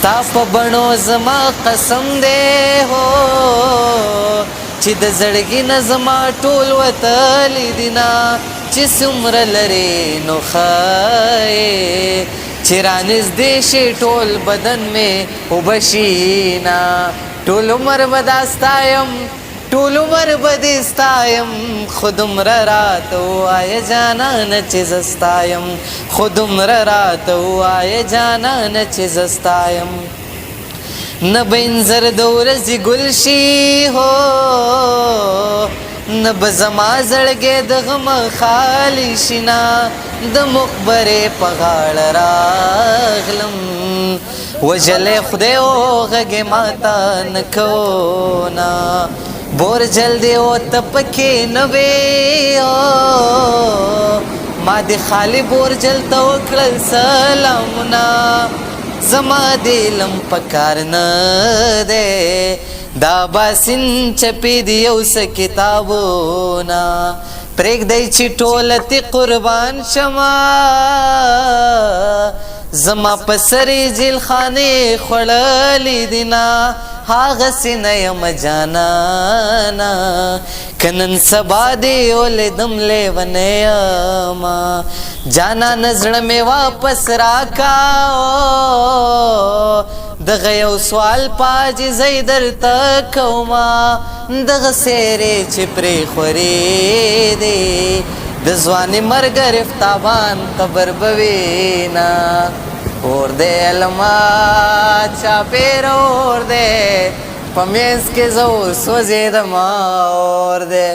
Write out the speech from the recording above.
ستا په بڼو زما قسم دی هو چې د زړګي نه زما ټول وتلی دینه چې څومره لرې نو ښایې چې رانږدې شي ټول بدن مې اوبه شي نه ټول عمر به دا ستایم ټول عمر به دې ستایم خو دومره راته ووایه جانانه چې زه ستایم خو دومره راته ووایه جانانه چې زه ستایم نه به انځر د ورځې ګل شي هو نه به زما زړګی د غمه خالي شي نه د مقبرې په غاړه راغلم وجلی خدای وغږې ماته نه کوونه بورجل دی او ته پکې نه وې ما د خالي بورجل ته وکړل سلامونه زما د علم په کار نه دی دا باسین چپې د یو څه کتابونه پرېږدی چې ټوله تې قربان شمه زما په سرې جیلخانې خوړلې دي نه هغسې نه یم جانانه که نن سبا دې ولیدم لیونی یمه جانانه زړه مې واپس راکا دغه یو سوال په عاجزۍ درته کومه دغه څیرې چې پرېښورې دی د ځواني مرګ رفتابان قبر به وي نه اور دی علما چاپېره اور دی په منځ کې زه اوس سوځېدمه اور دی